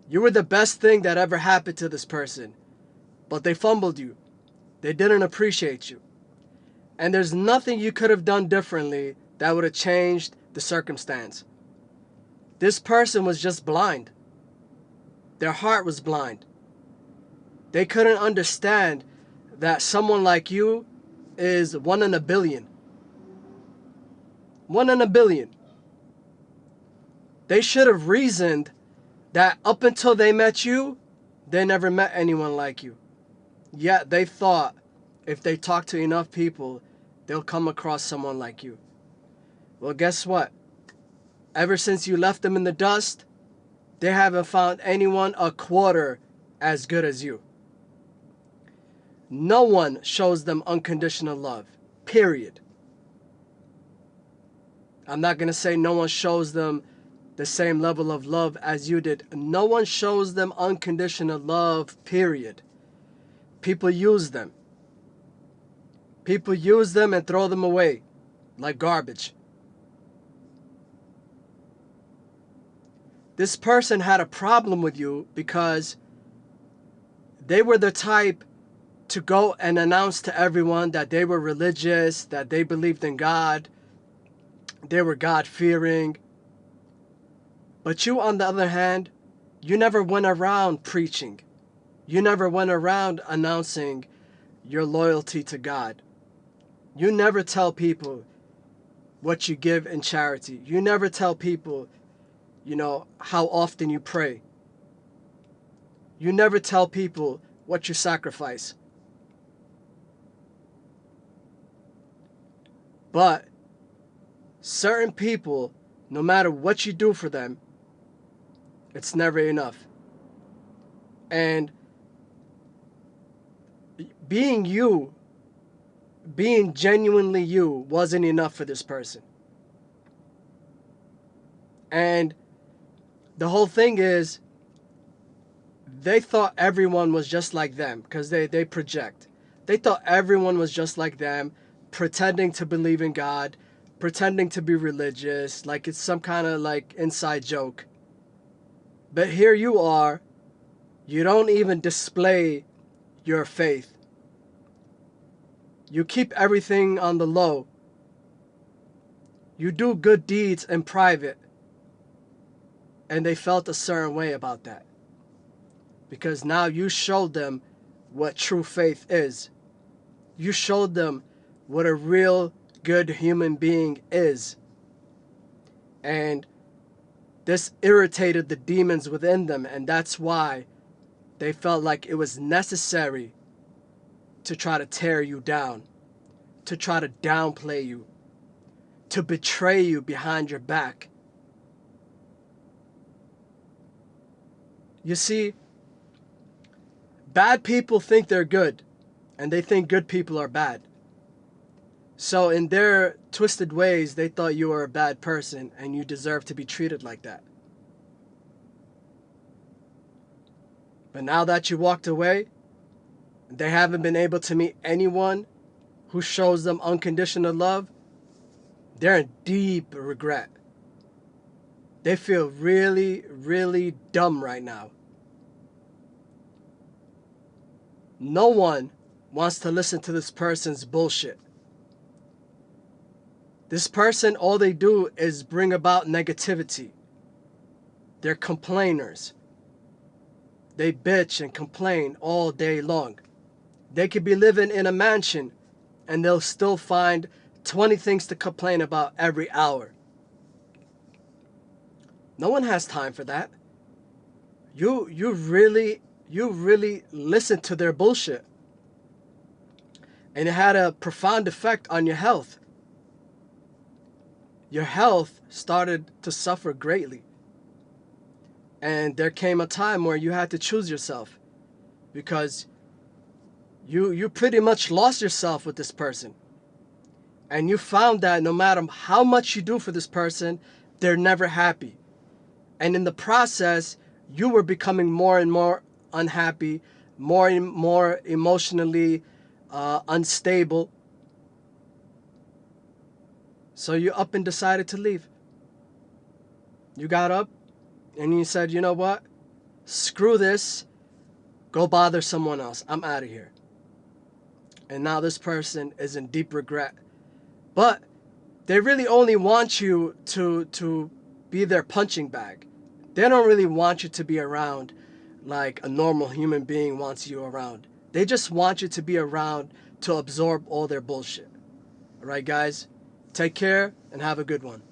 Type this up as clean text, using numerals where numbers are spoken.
You were the best thing that ever happened to this person, but they fumbled you. They didn't appreciate you. And there's nothing you could have done differently that would have changed the circumstance. This person was just blind. Their heart was blind. They couldn't understand that someone like you is one in a billion. One in a billion. They should have reasoned that up until they met you, they never met anyone like you. Yet they thought if they talk to enough people, they'll come across someone like you. Well, guess what? Ever since you left them in the dust, they haven't found anyone a quarter as good as you. No one shows them unconditional love. Period. I'm not going to say no one shows them the same level of love as you did. No one shows them unconditional love, period. People use them. People use them and throw them away like garbage. This person had a problem with you because they were the type to go and announce to everyone that they were religious, that they believed in God, they were God-fearing. But you, on the other hand, you never went around preaching. You never went around announcing your loyalty to God. You never tell people what you give in charity. You never tell people, how often you pray. You never tell people what you sacrifice. But certain people, no matter what you do for them, it's never enough. And being you, being genuinely you, wasn't enough for this person. And the whole thing is, they thought everyone was just like them because they project. They thought everyone was just like them, pretending to believe in God, pretending to be religious, like it's some kind of like inside joke. But here you are, you don't even display your faith. You keep everything on the low. You do good deeds in private. And they felt a certain way about that. Because now you showed them what true faith is. You showed them what a real good human being is. And this irritated the demons within them, and that's why they felt like it was necessary to try to tear you down, to try to downplay you, to betray you behind your back. You see, bad people think they're good, and they think good people are bad. So in their twisted ways, they thought you were a bad person and you deserve to be treated like that. But now that you walked away, they haven't been able to meet anyone who shows them unconditional love. They're in deep regret. They feel really, really dumb right now. No one wants to listen to this person's bullshit. This person, all they do is bring about negativity. They're complainers. They bitch and complain all day long. They could be living in a mansion and they'll still find 20 things to complain about every hour. No one has time for that. You really listen to their bullshit. And it had a profound effect on your health. Your health started to suffer greatly. And there came a time where you had to choose yourself, because you pretty much lost yourself with this person. And you found that no matter how much you do for this person, they're never happy. And in the process, you were becoming more and more unhappy, more and more emotionally unstable. So you up and decided to leave. You got up and you said, you know what? Screw this. Go bother someone else. I'm out of here. And now this person is in deep regret. But they really only want you to be their punching bag. They don't really want you to be around like a normal human being wants you around. They just want you to be around to absorb all their bullshit. All right, guys? Take care and have a good one.